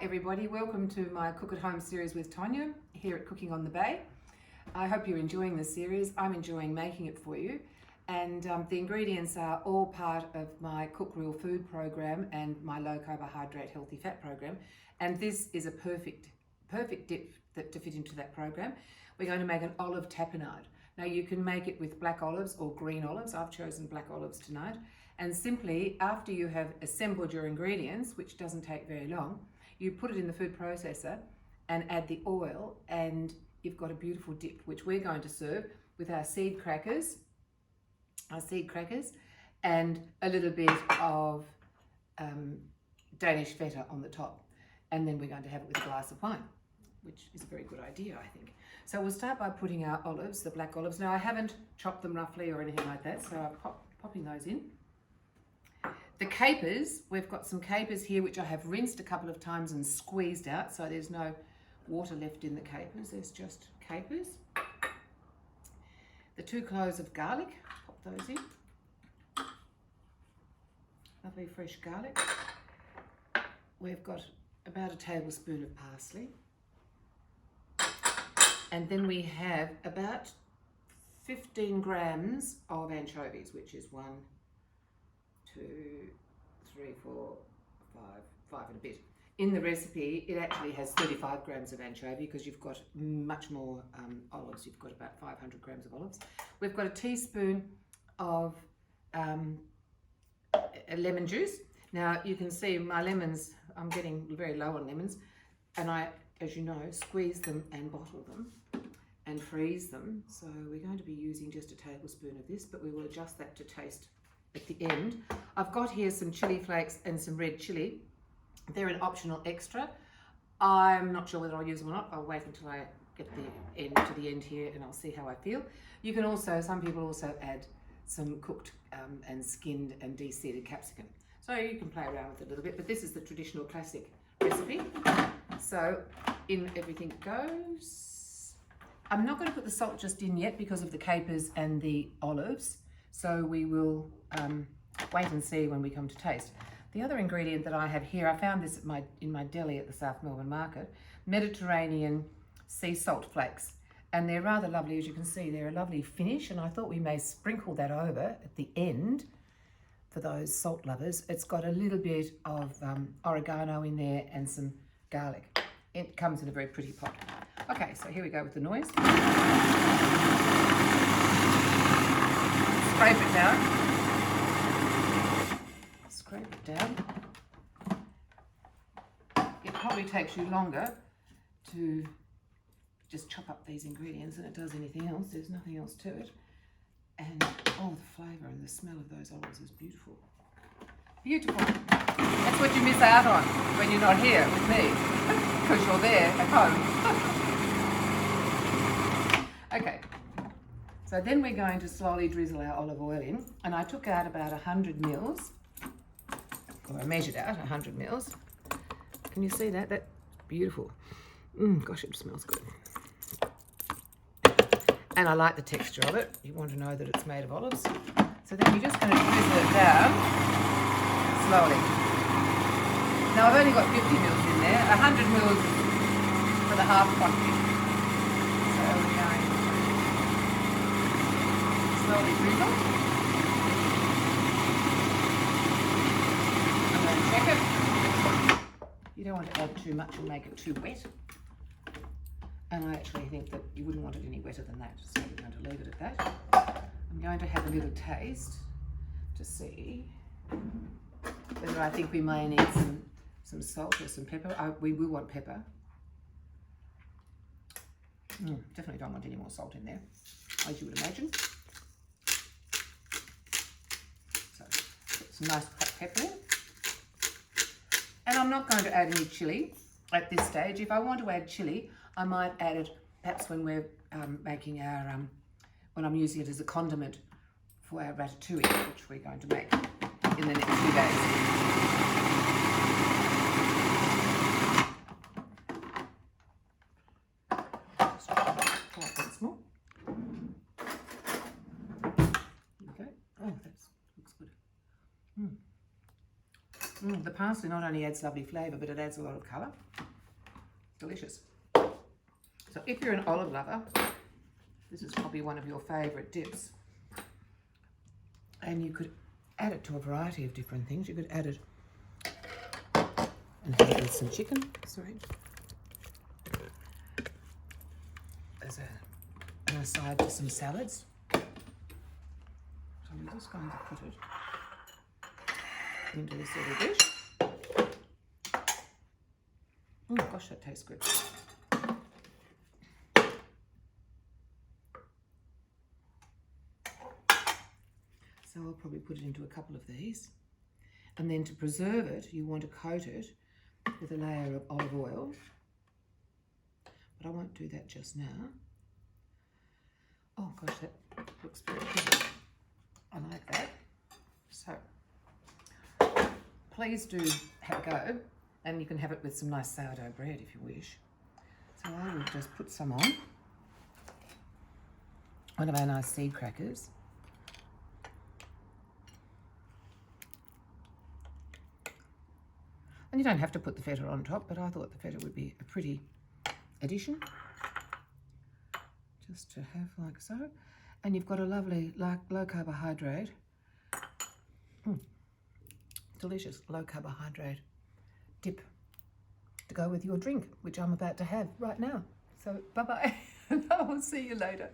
everybody, welcome to my Cook at Home series with Tonya here at Cooking on the Bay. I hope you're enjoying this series. I'm enjoying making it for you, and the ingredients are all part of my Cook Real Food program and my low carbohydrate healthy fat program, and this is a perfect dip to fit into that program. We're going to make an olive tapenade. Now you can make it with black olives or green olives. I've chosen black olives tonight. And simply, after you have assembled your ingredients, which doesn't take very long, you put it in the food processor and add the oil, and you've got a beautiful dip, which we're going to serve with our seed crackers, and a little bit of Danish feta on the top. And then we're going to have it with a glass of wine, which is a very good idea, I think. So we'll start by putting our olives, the black olives. Now I haven't chopped them roughly or anything like that, so I'm popping those in. The capers, we've got some capers here which I have rinsed a couple of times and squeezed out, so there's no water left in the capers, there's just capers. The 2 cloves of garlic, pop those in. Lovely fresh garlic. We've got about a tablespoon of parsley. And then we have about 15 grams of anchovies, which is 1, 2, 3, 4, 5 and a bit. In the recipe, it actually has 35 grams of anchovy because you've got much more olives. You've got about 500 grams of olives. We've got a teaspoon of lemon juice. Now you can see my lemons, I'm getting very low on lemons, and I, as you know, squeeze them and bottle them and freeze them. So we're going to be using just a tablespoon of this, but we will adjust that to taste at the end. I've got here some chili flakes and some red chili. They're an optional extra. I'm not sure whether I'll use them or not. I'll wait until I get to the end here and I'll see how I feel. You can also, some people also add some cooked and skinned and de-seeded capsicum. So you can play around with it a little bit, but this is the traditional classic recipe. So in everything goes. I'm not going to put the salt just in yet because of the capers and the olives. So we will wait and see when we come to taste. The other ingredient that I have here, I found this in my deli at the South Melbourne market, Mediterranean sea salt flakes. And they're rather lovely, as you can see, they're a lovely finish, and I thought we may sprinkle that over at the end for those salt lovers. It's got a little bit of oregano in there and some garlic. It comes in a very pretty pot. Okay, so here we go with the noise. Scrape it down. Scrape it down. It probably takes you longer to just chop up these ingredients than it does anything else. There's nothing else to it. And oh, the flavour and the smell of those olives is beautiful. Beautiful. That's what you miss out on when you're not here with me, because you're there at home. Okay. So then we're going to slowly drizzle our olive oil in, and I took out about 100 mils, or I measured out 100 mils. Can you see that? That's beautiful. Gosh, it smells good. And I like the texture of it. You want to know that it's made of olives. So then you're just going to drizzle it down slowly. Now I've only got 50 mils in there, 100 mils for the half quantity. So we're going slowly drizzle. I'm going to check it. You don't want to add too much and make it too wet. And I actually think that you wouldn't want it any wetter than that, so we're going to leave it at that. I'm going to have a little taste to see whether I think we may need some salt or some pepper. We will want pepper. Definitely don't want any more salt in there, as you would imagine. So put some nice cracked pepper in. And I'm not going to add any chilli at this stage. If I want to add chilli, I might add it perhaps when we're making our, when I'm using it as a condiment for our ratatouille, which we're going to make in the next few days. Just try it once more. Okay. Oh, that looks good. The parsley not only adds lovely flavour, but it adds a lot of colour. Delicious. So if you're an olive lover, this is probably one of your favourite dips. And you could add it to a variety of different things. You could add it and have it with some chicken. Sorry. As an aside to some salads. So I'm just going to put it into this little dish. Oh gosh, that tastes good. So I'll probably put it into a couple of these. And then to preserve it, you want to coat it with a layer of olive oil. But I won't do that just now. Oh gosh, that looks very good. I like that. So please do have a go, and you can have it with some nice sourdough bread if you wish. So I will just put some on. One of our nice seed crackers. And you don't have to put the feta on top, but I thought the feta would be a pretty addition. Just to have like so. And you've got a lovely low carbohydrate, delicious low carbohydrate dip to go with your drink, which I'm about to have right now. So bye-bye, and I will see you later.